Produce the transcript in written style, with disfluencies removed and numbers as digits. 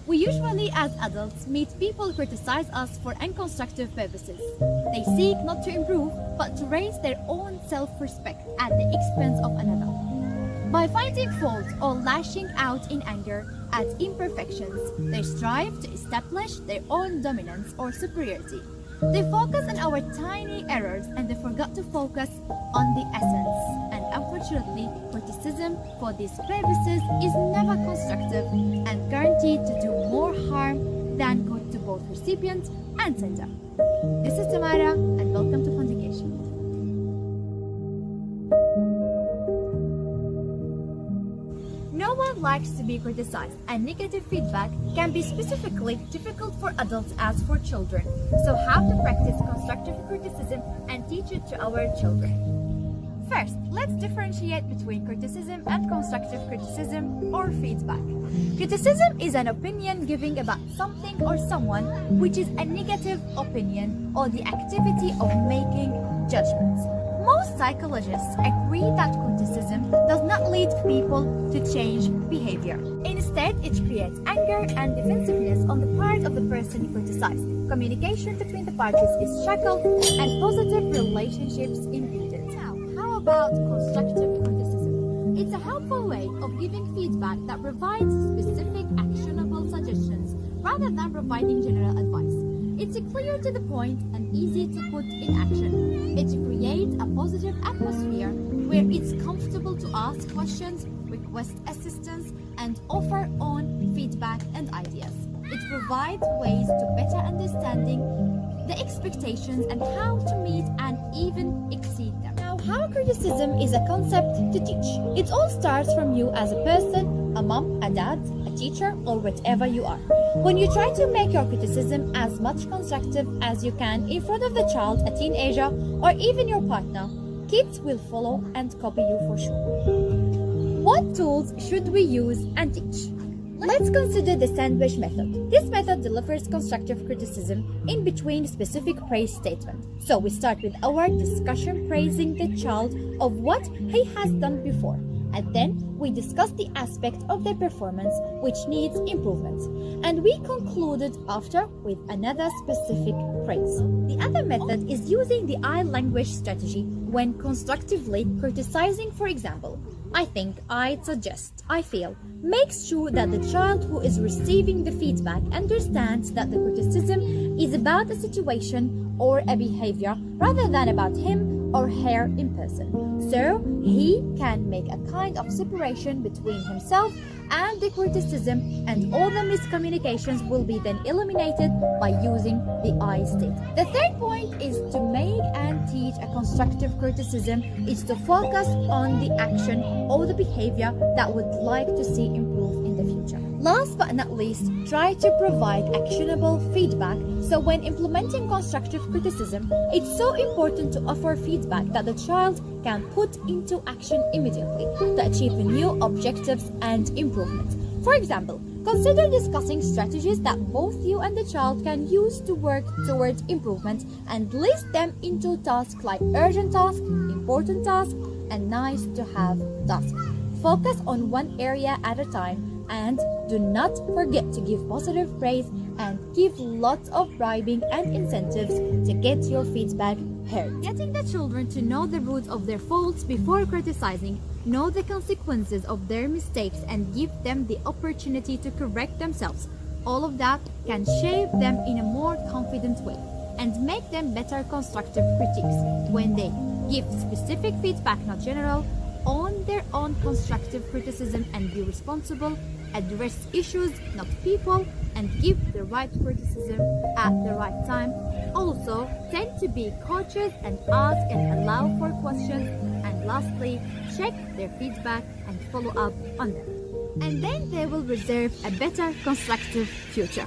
We usually, as adults, meet people criticize us for unconstructive purposes. They seek not to improve, but to raise their own self-respect at the expense of another. By finding fault or lashing out in anger at imperfections, they strive to establish their own dominance or superiority. They focus on our tiny errors and they forgot to focus on the essence. And unfortunately, criticism for these purposes is never constructive and guaranteed to do more harm than good to both recipient and sender. This is Tamara and welcome to Fundication. No one likes to be criticized, and negative feedback can be specifically difficult for adults as for children. So how to practice constructive criticism and teach it to our children? First, let's differentiate between criticism and constructive criticism or feedback. Criticism is an opinion giving about something or someone, which is a negative opinion or the activity of making judgments. Most psychologists agree that criticism does not lead people to change behavior. Instead, it creates anger and defensiveness on the part of the person criticized. Communication between the parties is shackled and positive relationships impeded. Now, how about constructive criticism? It's a helpful way of giving feedback that provides specific actionable suggestions rather than providing general advice. It's clear to the point and easy to put in action. It creates a positive atmosphere where it's comfortable to ask questions, request assistance, and offer own feedback and ideas. It provides ways to better understanding the expectations and how to meet and even exceed them. Now, how criticism is a concept to teach. It all starts from you as a person, a mom, a dad, a teacher, or whatever you are. When you try to make your criticism as much constructive as you can in front of the child, a teenager, or even your partner, kids will follow and copy you for sure. What tools should we use and teach? Let's consider the sandwich method. This method delivers constructive criticism in between specific praise statements. So we start with our discussion praising the child of what he has done before. And then we discuss the aspect of their performance which needs improvement. And we concluded after with another specific praise. The other method is using the I language strategy when constructively criticizing, for example, I think, I'd suggest, I feel. Makes sure that the child who is receiving the feedback understands that the criticism is about a situation or a behavior rather than about him or her in person. So he can make a kind of separation between himself and the criticism, and all the miscommunications will be then eliminated by using the I state. The third point is to make and teach a constructive criticism is to focus on the action or the behavior that would like to see improve in the future. Last but not least, try to provide actionable feedback. So when implementing constructive criticism, it's so important to offer feedback that the child can put into action immediately to achieve new objectives and improvements. For example, consider discussing strategies that both you and the child can use to work towards improvement and list them into tasks like urgent tasks, important tasks, and nice to have tasks. Focus on one area at a time and do not forget to give positive praise and give lots of bribing and incentives to get your feedback heard. Getting the children to know the roots of their faults before criticizing, know the consequences of their mistakes, and give them the opportunity to correct themselves. All of that can shape them in a more confident way and make them better constructive critics when they give specific feedback, not general, on their own constructive criticism and be responsible, address issues, not people, and give the right criticism at the right time. Also, tend to be cautious and ask and allow for questions. And lastly, check their feedback and follow up on them. And then they will reserve a better constructive future.